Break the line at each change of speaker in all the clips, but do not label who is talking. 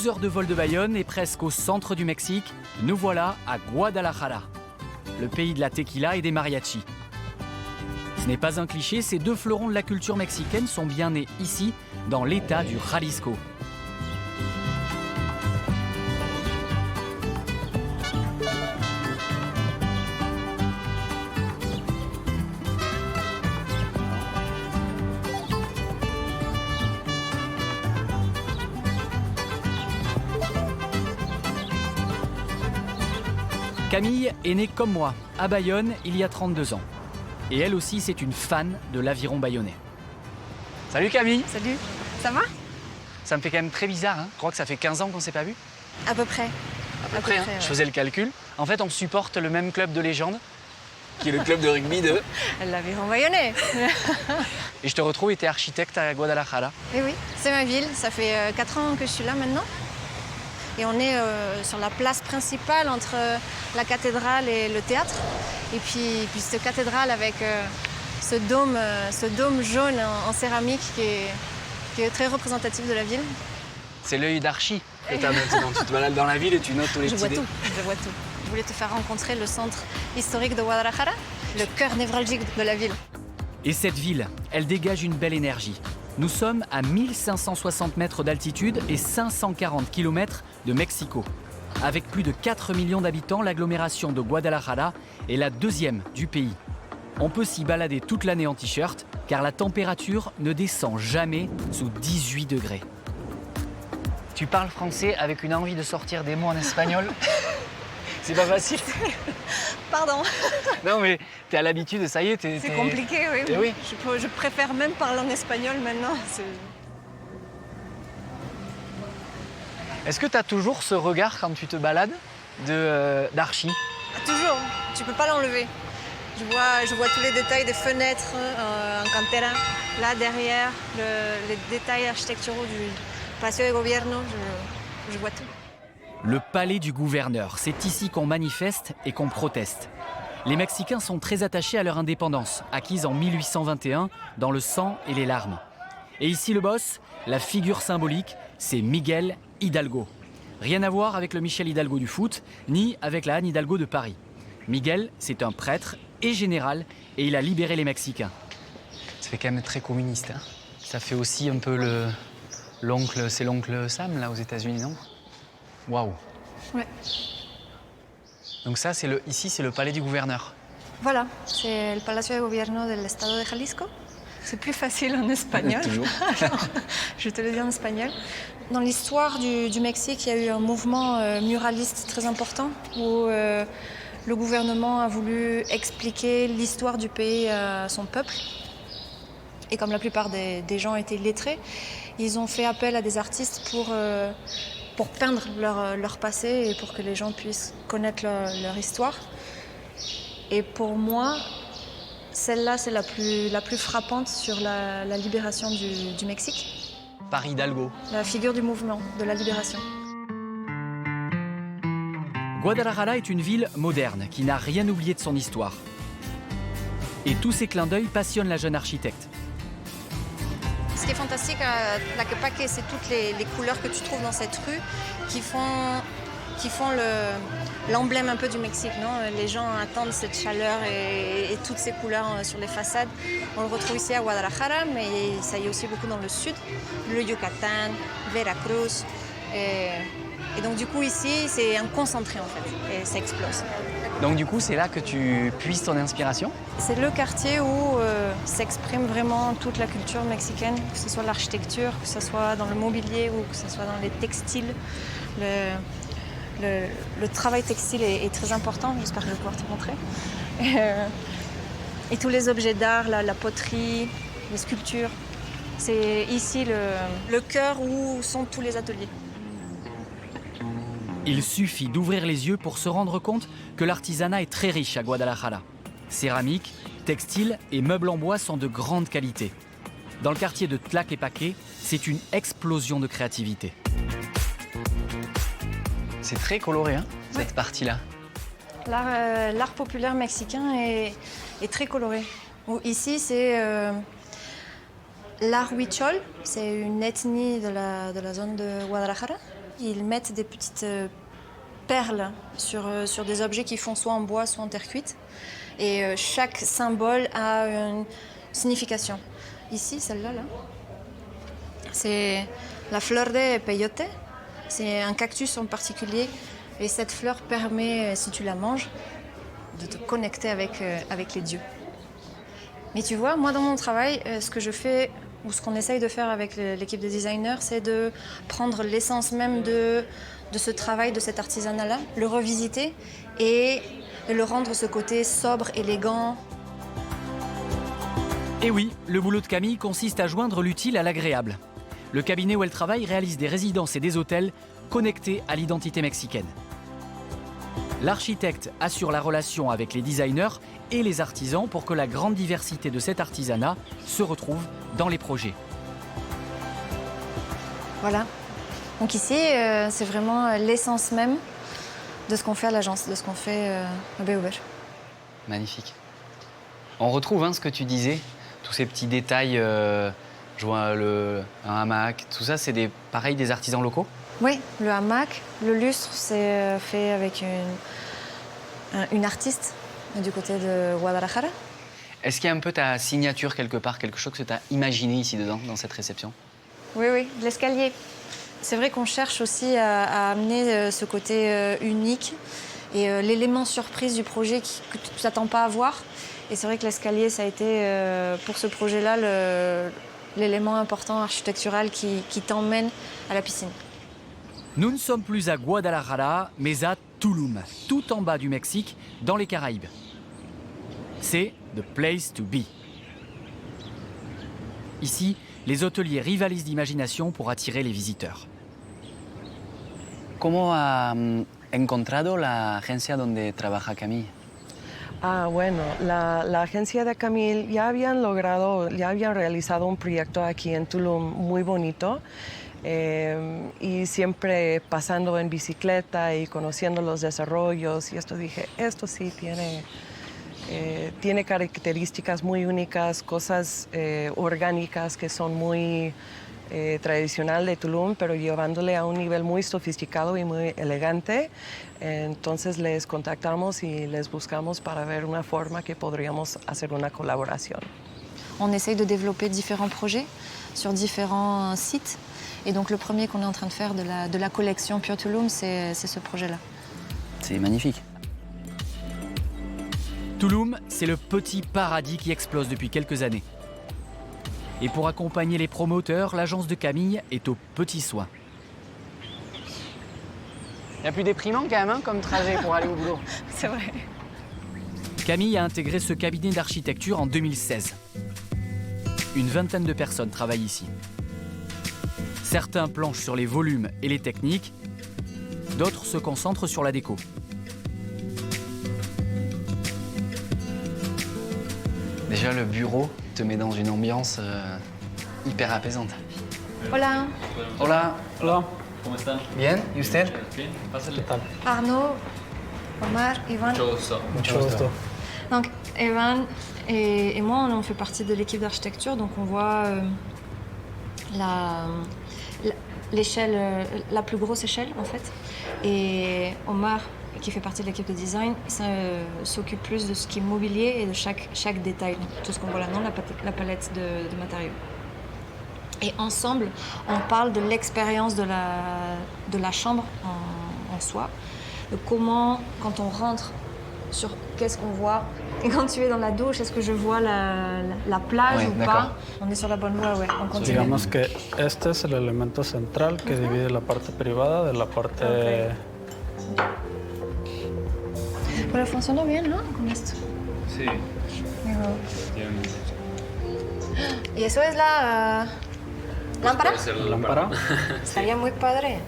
12 heures de vol de Bayonne et presque au centre du Mexique, nous voilà à Guadalajara, le pays de la tequila et des mariachis. Ce n'est pas un cliché, ces deux fleurons de la culture mexicaine sont bien nés ici, dans l'état du Jalisco. Camille est née comme moi, à Bayonne, il y a 32 ans. Et elle aussi, c'est une fan de l'aviron bayonnais. Salut Camille!
Salut, ça va?
Ça me fait quand même très bizarre, hein. Je crois que ça fait 15 ans qu'on ne s'est pas vu.
À peu près.
À peu près, hein. Je faisais le calcul. En fait, on supporte le même club de légende, qui est le club de rugby de...
L'aviron bayonnais.
Et je te retrouve, et tu es architecte à Guadalajara.
Et oui, c'est ma ville. Ça fait 4 ans que je suis là maintenant. Et on est sur la place principale entre la cathédrale et le théâtre. Et puis cette cathédrale avec ce dôme jaune en céramique qui est très représentatif de la ville.
C'est l'œil d'archi que tu as maintenant. Tu te balades dans la ville et tu notes tous les petits détails.
Je vois tout. Je voulais te faire rencontrer le centre historique de Guadalajara, le cœur névralgique de la ville.
Et cette ville, elle dégage une belle énergie. Nous sommes à 1560 mètres d'altitude et 540 km de Mexico. Avec plus de 4 millions d'habitants, l'agglomération de Guadalajara est la deuxième du pays. On peut s'y balader toute l'année en t-shirt, car la température ne descend jamais sous 18 degrés. Tu parles français avec une envie de sortir des mots en espagnol. C'est pas facile.
Pardon.
Non, mais t'es à l'habitude, ça y est,
C'est compliqué, oui.
Et oui.
Je préfère même parler en espagnol maintenant.
Est-ce que t'as toujours ce regard quand tu te balades d'archi?
Toujours. Tu peux pas l'enlever. Je vois tous les détails des fenêtres en cantera. Là, derrière, les détails architecturaux du Palacio de Gobierno, je vois tout.
Le palais du gouverneur, c'est ici qu'on manifeste et qu'on proteste. Les Mexicains sont très attachés à leur indépendance, acquise en 1821 dans le sang et les larmes. Et ici le boss, la figure symbolique, c'est Miguel Hidalgo. Rien à voir avec le Michel Hidalgo du foot, ni avec la Anne Hidalgo de Paris. Miguel, c'est un prêtre et général, et il a libéré les Mexicains. Ça fait quand même très communiste, hein. Ça fait aussi un peu c'est l'oncle Sam, là, aux États-Unis, non? Waouh.
Ouais.
Donc ça, ici, c'est le palais du gouverneur.
Voilà, c'est le Palacio de Gobierno del Estado de Jalisco. C'est plus facile en espagnol.
Toujours.
Je te le dis en espagnol. Dans l'histoire du Mexique, il y a eu un mouvement muraliste très important où le gouvernement a voulu expliquer l'histoire du pays à son peuple. Et comme la plupart des gens étaient lettrés, ils ont fait appel à des artistes pour peindre leur passé et pour que les gens puissent connaître leur histoire. Et pour moi, celle-là, c'est la plus frappante sur la libération du Mexique.
Par Hidalgo.
La figure du mouvement, de la libération.
Guadalajara est une ville moderne qui n'a rien oublié de son histoire. Et tous ces clins d'œil passionnent la jeune architecte.
Ce qui est fantastique à Tlaquepaque, c'est toutes les couleurs que tu trouves dans cette rue qui font l'emblème un peu du Mexique, non? Les gens attendent cette chaleur et toutes ces couleurs sur les façades. On le retrouve ici à Guadalajara, mais ça y est aussi beaucoup dans le sud, le Yucatan, Veracruz. Et donc du coup ici, c'est un concentré en fait, et ça explose.
Donc du coup, c'est là que tu puises ton inspiration?
C'est le quartier où s'exprime vraiment toute la culture mexicaine, que ce soit l'architecture, que ce soit dans le mobilier ou que ce soit dans les textiles. Le travail textile est très important, j'espère que je vais pouvoir te montrer. Et tous les objets d'art, la poterie, les sculptures, c'est ici le cœur où sont tous les ateliers.
Il suffit d'ouvrir les yeux pour se rendre compte que l'artisanat est très riche à Guadalajara. Céramique, textile et meubles en bois sont de grande qualité. Dans le quartier de Tlaquepaque, c'est une explosion de créativité. C'est très coloré, hein, cette partie-là.
L'art populaire mexicain est très coloré. Ici, c'est l'art huichol, c'est une ethnie de la zone de Guadalajara. ils mettent des petites perles sur des objets qui font soit en bois, soit en terre cuite. Et chaque symbole a une signification. Ici, celle-là, là, c'est la fleur de peyote. C'est un cactus en particulier. Et cette fleur permet, si tu la manges, de te connecter avec les dieux. Mais tu vois, moi dans mon travail, ce que je fais, ou ce qu'on essaye de faire avec l'équipe de designers, c'est de prendre l'essence même de ce travail, de cet artisanat-là, le revisiter et de le rendre ce côté sobre, élégant.
Et oui, le boulot de Camille consiste à joindre l'utile à l'agréable. Le cabinet où elle travaille réalise des résidences et des hôtels connectés à l'identité mexicaine. L'architecte assure la relation avec les designers et les artisans pour que la grande diversité de cet artisanat se retrouve dans les projets.
Voilà. Donc ici, c'est vraiment l'essence même de ce qu'on fait à l'agence, de ce qu'on fait à Béober.
Magnifique. On retrouve ce que tu disais, tous ces petits détails, je vois un hamac, tout ça, c'est pareil des artisans locaux?
Oui, le hamac, le lustre, c'est fait avec une artiste du côté de Guadalajara.
Est-ce qu'il y a un peu ta signature quelque part, quelque chose que tu as imaginé ici dedans, dans cette réception?
Oui, l'escalier. C'est vrai qu'on cherche aussi à amener ce côté unique et l'élément surprise du projet que tu ne t'attends pas à voir. Et c'est vrai que l'escalier, ça a été, pour ce projet-là, l'élément important architectural qui t'emmène à la piscine.
Nous ne sommes plus à Guadalajara, mais à Tulum, tout en bas du Mexique, dans les Caraïbes. C'est the place to be. Ici, les hôteliers rivalisent d'imagination pour attirer les visiteurs. ¿Cómo ha encontrado la agencia donde trabaja Camille?
Bueno, la agencia de Camille ya habían realizado un proyecto aquí en Tulum muy bonito. Y siempre pasando en bicicleta y conociendo los desarrollos, y esto dije, esto sí tiene características muy únicas, cosas orgánicas que son muy tradicional de Tulum, pero llevándole a un nivel muy sofisticado y muy elegante. Entonces les contactamos y les buscamos para ver una forma que podríamos hacer una colaboración.
On essaye de développer différents projets sur différents sites. Et donc le premier qu'on est en train de faire de la collection Pure Tulum, c'est ce projet-là.
C'est magnifique. Tulum, c'est le petit paradis qui explose depuis quelques années. Et pour accompagner les promoteurs, l'agence de Camille est aux petits soins. Il y a plus déprimant quand même comme trajet pour aller au boulot.
C'est vrai.
Camille a intégré ce cabinet d'architecture en 2016. Une vingtaine de personnes travaillent ici. Certains planchent sur les volumes et les techniques, d'autres se concentrent sur la déco. Déjà, le bureau te met dans une ambiance hyper apaisante.
Hola.
Hola.
Hola.
¿Cómo están?
Bien, ¿y usted?
Bien, pásale.
¿Qué tal?
Arnaud, Omar, Ivan.
Mucho gusto.
Mucho gusto.
Donc Evan et moi, on fait partie de l'équipe d'architecture, donc on voit l'échelle, la plus grosse échelle en fait. Et Omar, qui fait partie de l'équipe de design, s'occupe plus de ce qui est mobilier et de chaque détail, donc tout ce qu'on voit là, non, la palette de matériaux. Et ensemble, on parle de l'expérience de la chambre en soi, de comment, quand on rentre, sur qu'est-ce qu'on voit. Et quand tu es dans la douche, est-ce que je vois la plage ou pas? On est sur la bonne voie, ouais. On continue.
Digamos que este es el elemento central que divide la parte privada de la parte...
Pero funcionó bien, ¿no? Con esto.
Sí,
Digo,
efectivamente.
¿y eso es la lámpara?
Puede ser la
¿Lámpara?
Estaría muy padre.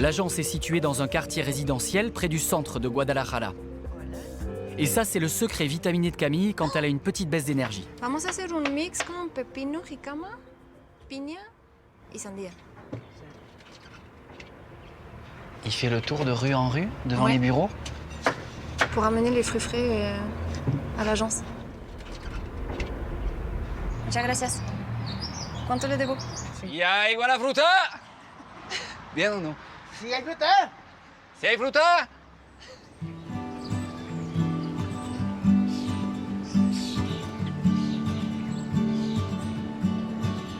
L'agence est située dans un quartier résidentiel près du centre de Guadalajara. Et ça, c'est le secret vitaminé de Camille quand elle a une petite baisse d'énergie.
Vamos a hacer un mix con pepino, jicama, piña y sandía.
Il fait le tour de rue en rue, devant
Ouais.
les bureaux.
Pour amener les fruits frais à l'agence. Muchas gracias. ¿Cuánto le debo?
¡Ya igual la fruta! Bien ou non?
Si hay fruta.
Si hay fruta?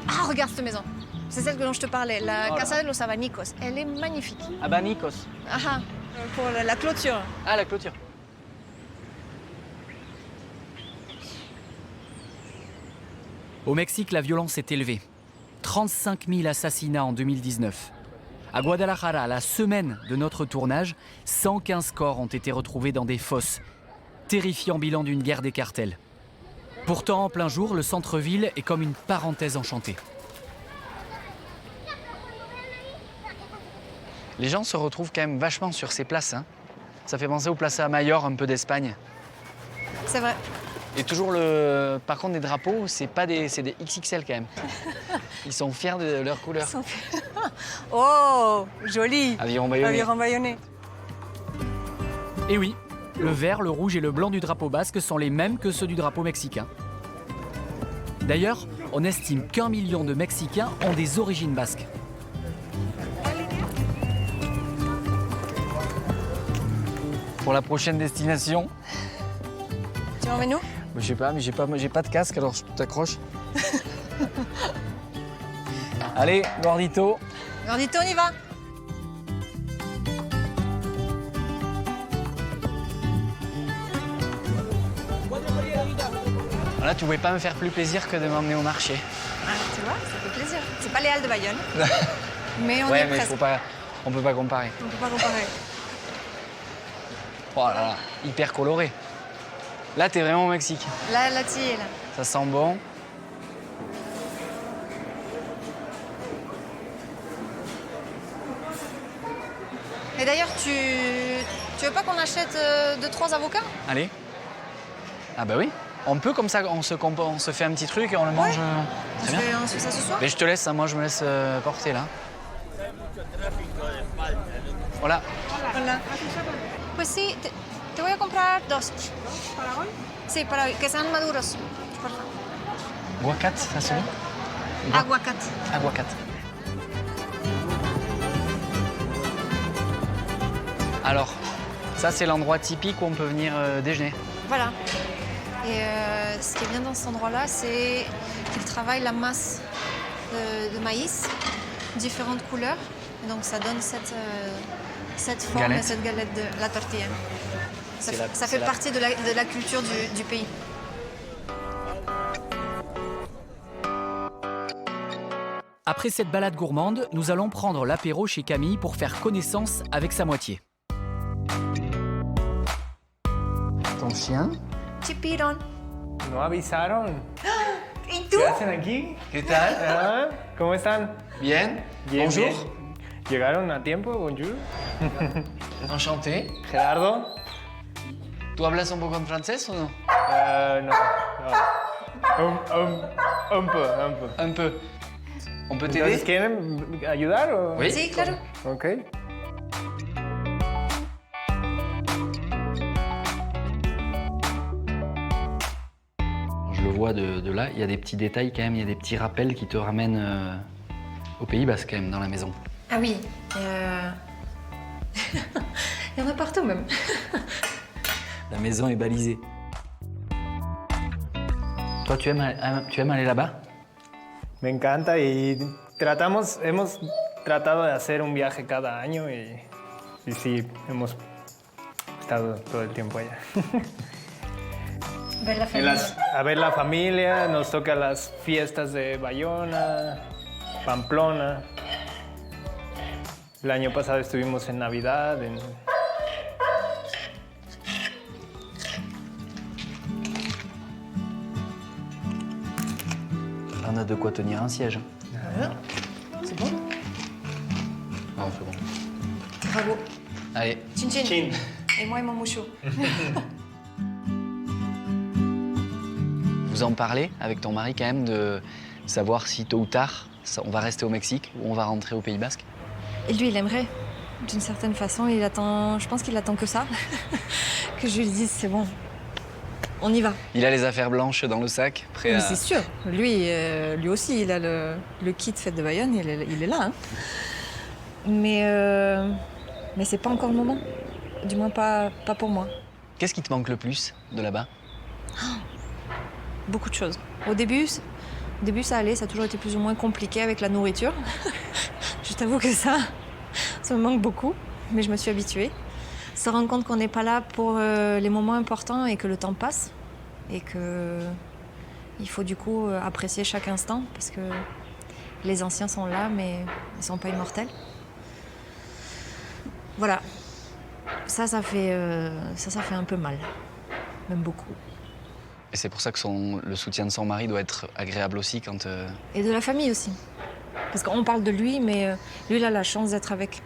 Ah, regarde cette maison. C'est celle dont je te parlais, la Casa de los Abanicos. Elle est magnifique.
Abanicos.
Ah, pour la clôture.
Ah, la clôture. Au Mexique, la violence est élevée. 35 000 assassinats en 2019. À Guadalajara, la semaine de notre tournage, 115 corps ont été retrouvés dans des fosses. Terrifiant bilan d'une guerre des cartels. Pourtant, en plein jour, le centre-ville est comme une parenthèse enchantée. Les gens se retrouvent quand même vachement sur ces places. Hein. Ça fait penser aux Plaza Mayor, un peu d'Espagne.
C'est vrai.
Et toujours par contre, des drapeaux, c'est des XXL quand même. Ils sont fiers de leur couleur.
Oh, joli.
Aviron bayonné.
Aviron bayonné.
Et oui, le vert, le rouge et le blanc du drapeau basque sont les mêmes que ceux du drapeau mexicain. D'ailleurs, on estime qu'1 million de Mexicains ont des origines basques. Pour la prochaine destination,
Tu m'emmènes où?
je sais pas, mais j'ai pas de casque, alors je t'accroche. Allez, Gordito.
Gordito, on y va.
Là, tu pouvais pas me faire plus plaisir que de m'emmener au marché.
Ah, tu vois, ça fait plaisir. C'est pas les Halles de Bayonne, mais on y
Ouais,
est
mais
presque.
on peut pas comparer.
On peut pas comparer.
Oh là là, hyper coloré. Là, t'es vraiment au Mexique.
Là, tu y es, là.
Ça sent bon.
Et d'ailleurs, tu veux pas qu'on achète 2-3 avocats?
Allez. Ah bah oui. On peut comme ça, on se fait un petit truc et on le mange. Très bien.
On se fait ça ce soir?
Mais je te laisse, hein, moi je me laisse porter là. Voilà.
Hola. Pues sí, te voy a comprar 2. ¿Para hoy? Sí, para hoy, que sean maduros. Por favor.
Guacat, ça se dit?
Aguacate.
Aguacat. Alors, ça c'est l'endroit typique où on peut venir déjeuner.
Voilà. Et ce qui est bien dans cet endroit-là, c'est qu'ils travaillent la masse de maïs, différentes couleurs. Et donc ça donne cette forme
Galette.
et cette galette de la tortilla. Ça
C'est
fait
la-
partie de la culture du pays.
Après cette balade gourmande, nous allons prendre l'apéro chez Camille pour faire connaissance avec sa moitié. Ton chien?
Chipiron.
No avisaron.
¿Y tú?
¿Qué hacen aquí?
¿Qué tal?
Ah, ¿Cómo están?
Bien.
Bien,
Bonjour.
bien. ¿Llegaron a tiempo? Bonjour.
Enchanté.
Gerardo.
¿Tú hablas un poco en francés o no?
No, no. Un peu.
Un peu. On peut
Entonces,
t'aider?
¿quieren ayudar o...?
Oui.
Sí, claro.
Ok.
Je le vois de là, il y a des petits détails quand même, il y a des petits rappels qui te ramènent au Pays Basque quand même dans la maison.
Ah oui. Il y en a partout même.
La maison est balisée. Toi, tu aimes aller là-bas?
Me encanta y hemos tratado de hacer un viaje cada año y sí, hemos estado todo el tiempo allá.
Ver la familia.
A ver la familia, nos toca las fiestas de Bayona, Pamplona. El año pasado estuvimos en Navidad.
On a de quoi tenir un siège.
C'est bon?
Non, c'est bon.
Bravo.
Allez.
Chin chin.
Chin.
Et moi et mon mouchou.
Vous en parlez avec ton mari quand même de savoir si tôt ou tard, on va rester au Mexique ou on va rentrer au Pays Basque?
Et lui, il aimerait. D'une certaine façon, il attend. Je pense qu'il attend que ça. Que je lui dise, c'est bon. On y va.
Il a les affaires blanches dans le sac, prêt
Mais
à...
c'est sûr. Lui aussi, il a le kit fête de Bayonne. Il est là. Hein. Mais c'est pas encore le moment. Du moins pas pour moi.
Qu'est-ce qui te manque le plus de là-bas?
Beaucoup de choses. Au début, ça allait, ça a toujours été plus ou moins compliqué avec la nourriture. Je t'avoue que ça me manque beaucoup, mais je me suis habituée. Se rendre compte qu'on n'est pas là pour les moments importants et que le temps passe. Et qu'il faut du coup apprécier chaque instant, parce que les anciens sont là, mais ils ne sont pas immortels. Voilà. Ça fait un peu mal. Même beaucoup.
Et c'est pour ça que le soutien de son mari doit être agréable aussi quand...
Et de la famille aussi. Parce qu'on parle de lui, mais lui, il a la chance d'être avec.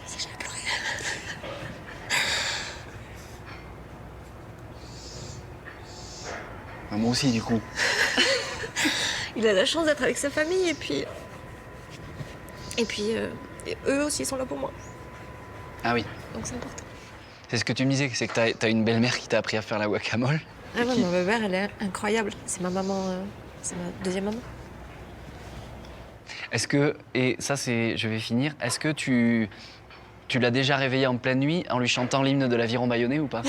J'ai pleuré.
Moi aussi, du coup.
Il a la chance d'être avec sa famille, et puis eux aussi sont là pour moi.
Ah oui.
Donc c'est important.
C'est ce que tu me disais, c'est que t'as une belle-mère qui t'a appris à faire la guacamole.
Ah ouais, ma belle-mère, elle est incroyable. C'est ma maman, c'est ma deuxième maman.
Est-ce que, et ça c'est, je vais finir, est-ce que tu l'as déjà réveillé en pleine nuit en lui chantant l'hymne de l'Aviron Bayonnais ou pas?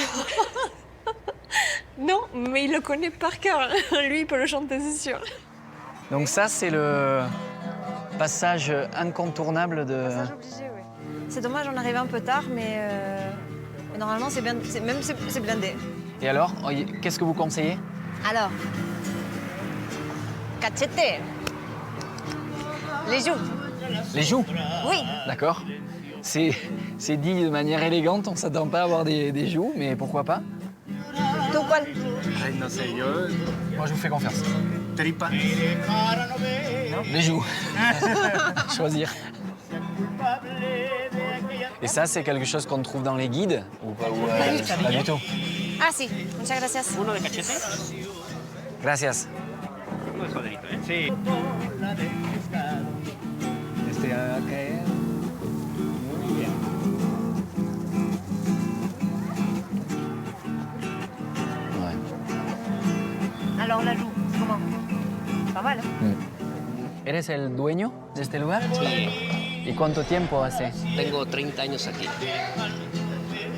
Non, mais il le connaît par cœur. Lui, il peut le chanter, c'est sûr.
Donc ça, c'est le passage incontournable de...
Passage obligé, oui. C'est dommage, on arrivait un peu tard, mais normalement, c'est blindé.
Et alors, qu'est-ce que vous conseillez?
Alors, cachete. Les joues.
Les joues?
Oui.
D'accord. C'est dit de manière élégante, on ne s'attend pas à avoir des joues, mais pourquoi pas?
¿Tú cuál?
Ay, no sé, yo
Moi, je vous fais confiance.
tripa.
Les joues. Choisir. Et ça, c'est quelque chose qu'on trouve dans les guides ou pas, pas du tout?
Ah, sí. Muchas gracias.
Uno de cachete.
Gracias.
Uno de suaderito, ¿eh? Sí.
Este acá. Muy bien.
Ouais.
Alors, la joue, comment? Pas mal.
¿Eres el dueño de este lugar?
Sí,
¿Y cuánto tiempo hace?
tengo 30 años aquí.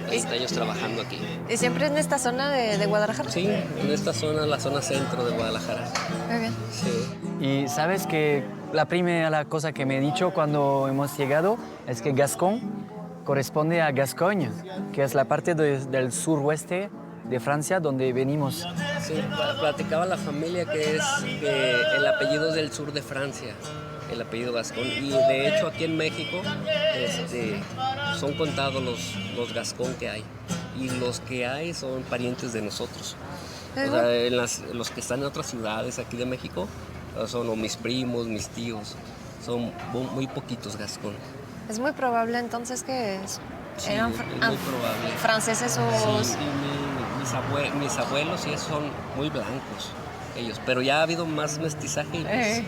30 años trabajando aquí.
¿Y siempre en esta zona de Guadalajara?
Sí, en esta zona, la zona centro de Guadalajara.
Muy bien.
Sí.
Y sabes que la primera cosa que me he dicho cuando hemos llegado es que Gascón corresponde a Gascogne, que es la parte del suroeste de Francia donde venimos.
Sí, platicaba la familia que es el apellido del sur de Francia, el apellido Gascón. Y de hecho aquí en México son contados los Gascón que hay. Y los que hay son parientes de nosotros. O sea, los que están en otras ciudades aquí de México son o mis primos, mis tíos. Son muy poquitos Gascón.
Es muy probable entonces que
Sí,
eran
es muy probable.
franceses o...
Sí, y mis abuelos sí son muy blancos, ellos. Pero ya ha habido más mestizaje y pues,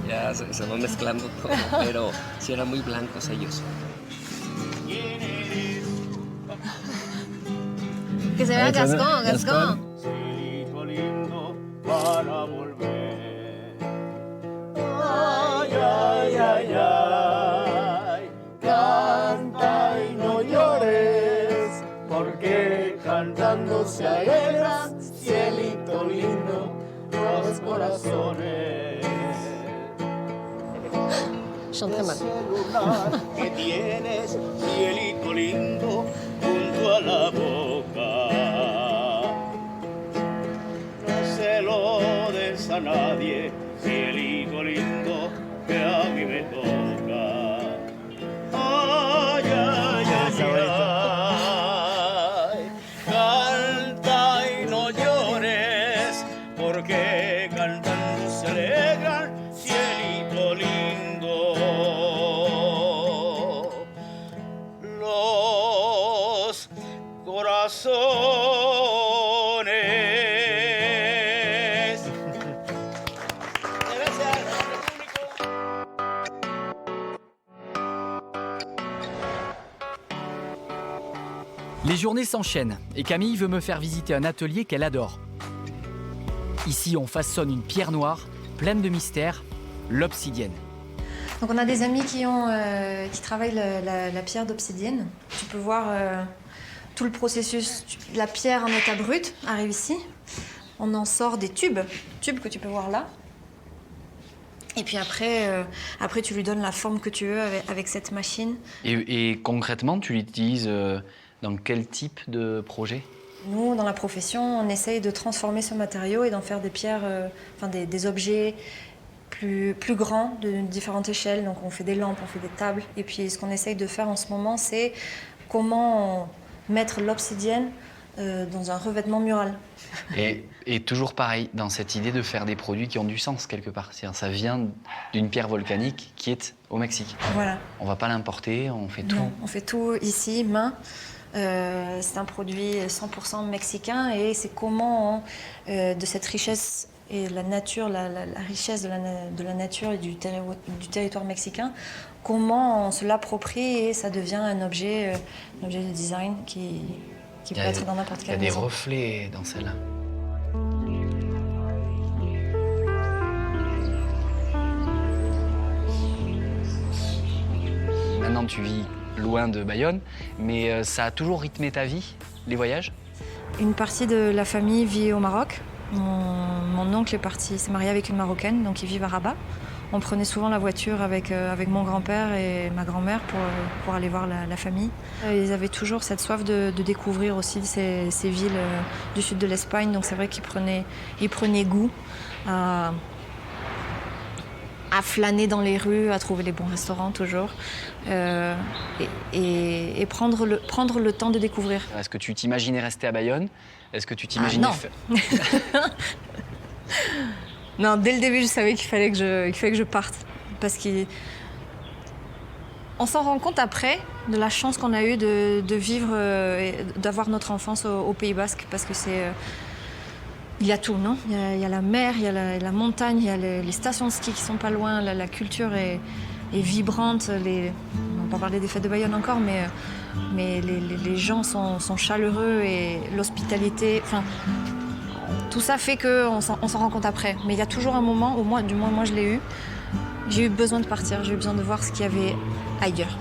ya se va mezclando todo. Pero sí eran muy blancos ellos.
Que se vea Gascón, Gascón.
Cielito lindo para volver. Ay, ay, ay, ay. Canta y no llores, porque cantando se alegran, cielito lindo, los corazones.
Chanté mal.
Ese lunar que tienes, cielito lindo, junto a la boca. No se lo des a nadie, cielito lindo, que a mí me toca. Ay, ay, ay, ay. Canta y no llores, porque cantando se alegran, cielito lindo. Los corazones. Gracias, público.
Les journées s'enchaînent et Camille veut me faire visiter un atelier qu'elle adore. Ici, on façonne une pierre noire, pleine de mystères, l'obsidienne.
Donc on a des amis qui travaillent la pierre d'obsidienne. Tu peux voir tout le processus. La pierre en état brut arrive ici. On en sort des tubes que tu peux voir là. Et puis après tu lui donnes la forme que tu veux avec cette machine.
Et concrètement, tu l'utilises dans quel type de projet ?
Nous, dans la profession, on essaye de transformer ce matériau et d'en faire des pierres, des objets plus grands, de différentes échelles. Donc on fait des lampes, on fait des tables. Et puis ce qu'on essaye de faire en ce moment, c'est comment mettre l'obsidienne dans un revêtement mural.
Et toujours pareil, dans cette idée de faire des produits qui ont du sens quelque part. C'est-à-dire, ça vient d'une pierre volcanique qui est au Mexique.
Voilà.
On ne va pas l'importer, on fait tout.
Non, on fait tout ici, main. C'est un produit 100% mexicain et c'est comment de cette richesse et la nature, la richesse de la nature et du territoire mexicain, comment on se l'approprie et ça devient un objet de design qui peut être dans n'importe quelle maison.
Il y a des reflets dans celle-là. Maintenant, tu vis loin de Bayonne, mais ça a toujours rythmé ta vie, les voyages ?
Une partie de la famille vit au Maroc. Mon oncle s'est marié avec une Marocaine, donc ils vivent à Rabat. On prenait souvent la voiture avec mon grand-père et ma grand-mère pour aller voir la famille. Ils avaient toujours cette soif de découvrir aussi ces villes du sud de l'Espagne, donc c'est vrai qu'ils prenaient goût à flâner dans les rues, à trouver les bons restaurants toujours, et prendre le temps de découvrir.
Est-ce que tu t'imaginais rester à Bayonne ? Est-ce que tu t'imaginais
non. Non, dès le début, je savais qu'il fallait que je parte. Parce qu'on s'en rend compte après de la chance qu'on a eue de vivre et d'avoir notre enfance au Pays Basque. Parce que il y a tout, non ? Il y a la mer, il y a la montagne, il y a les stations de ski qui sont pas loin, la culture est vibrante. On va pas parler des fêtes de Bayonne encore, mais les gens sont chaleureux et l'hospitalité... Enfin, tout ça fait qu'on s'en rend compte après. Mais il y a toujours un moment, du moins moi je l'ai eu, j'ai eu besoin de partir, j'ai eu besoin de voir ce qu'il y avait ailleurs.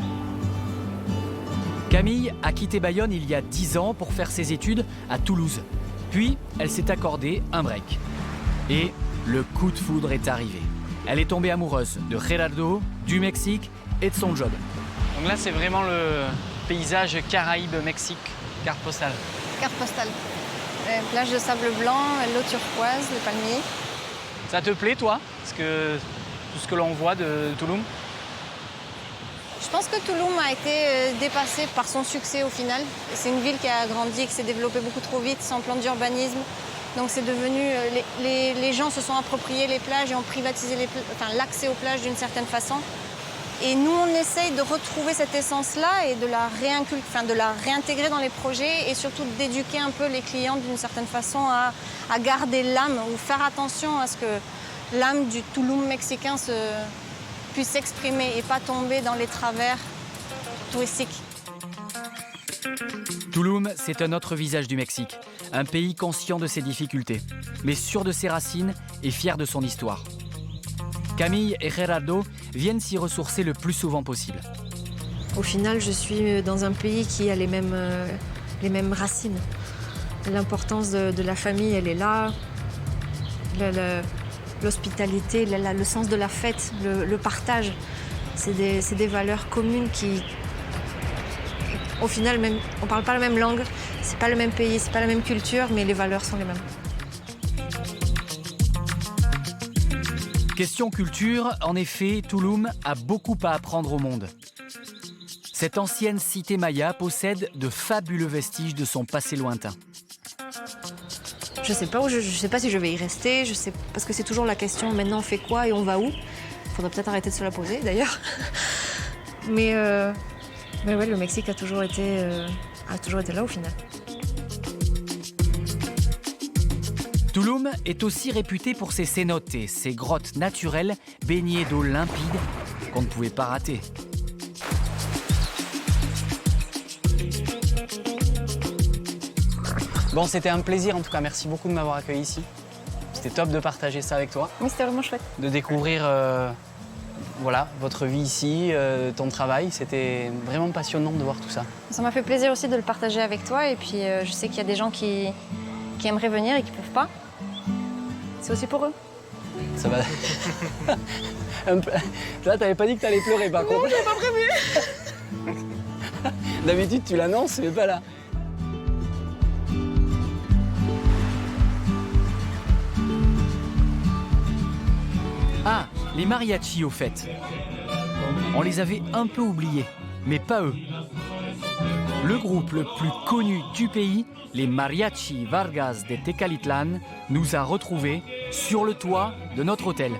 Camille a quitté Bayonne il y a 10 ans pour faire ses études à Toulouse. Puis, elle s'est accordé un break. Et le coup de foudre est arrivé. Elle est tombée amoureuse de Gerardo, du Mexique et de son job. Donc là, c'est vraiment le paysage Caraïbes-Mexique, carte postale.
Carte postale. Plage de sable blanc, l'eau turquoise, les palmiers.
Ça te plaît, toi, tout ce que l'on voit de Tulum ?
Je pense que Tulum a été dépassé par son succès au final. C'est une ville qui a grandi, qui s'est développée beaucoup trop vite sans plan d'urbanisme. Donc c'est devenu... les gens se sont appropriés les plages et ont privatisé l'accès aux plages d'une certaine façon. Et nous, on essaye de retrouver cette essence-là et de la réintégrer dans les projets et surtout d'éduquer un peu les clients d'une certaine façon à garder l'âme ou faire attention à ce que l'âme du Tulum mexicain puisse s'exprimer et pas tomber dans les travers touristiques.
Tulum, c'est un autre visage du Mexique. Un pays conscient de ses difficultés, mais sûr de ses racines et fier de son histoire. Camille et Gerardo viennent s'y ressourcer le plus souvent possible.
Au final, je suis dans un pays qui a les mêmes racines. L'importance de la famille, elle est là. L'hospitalité, le sens de la fête, le partage, c'est des valeurs communes qui, au final, même, on ne parle pas la même langue, c'est pas le même pays, c'est pas la même culture, mais les valeurs sont les mêmes.
Question culture, en effet, Tulum a beaucoup à apprendre au monde. Cette ancienne cité maya possède de fabuleux vestiges de son passé lointain.
Je sais pas sais pas si je vais y rester, parce que c'est toujours la question, maintenant on fait quoi et on va où ? Il faudrait peut-être arrêter de se la poser d'ailleurs. Mais ouais, le Mexique a toujours été là au final.
Tulum est aussi réputé pour ses cénotes, ses grottes naturelles baignées d'eau limpide qu'on ne pouvait pas rater. Bon, c'était un plaisir en tout cas. Merci beaucoup de m'avoir accueilli ici. C'était top de partager ça avec toi,
Oui, c'était vraiment chouette.
de découvrir voilà, votre vie ici, ton travail. C'était vraiment passionnant de voir tout ça.
Ça m'a fait plaisir aussi de le partager avec toi. Et puis, je sais qu'il y a des gens qui aimeraient venir et qui ne peuvent pas. C'est aussi pour eux.
Ça va. Un peu... Là, t'avais pas dit que t'allais pleurer par contre.
Non, j'avais pas prévu.
D'habitude, tu l'annonces, mais pas là. Ah, les mariachis au fait. On les avait un peu oubliés, mais pas eux. Le groupe le plus connu du pays, les Mariachi Vargas de Tecalitlán, nous a retrouvés sur le toit de notre hôtel.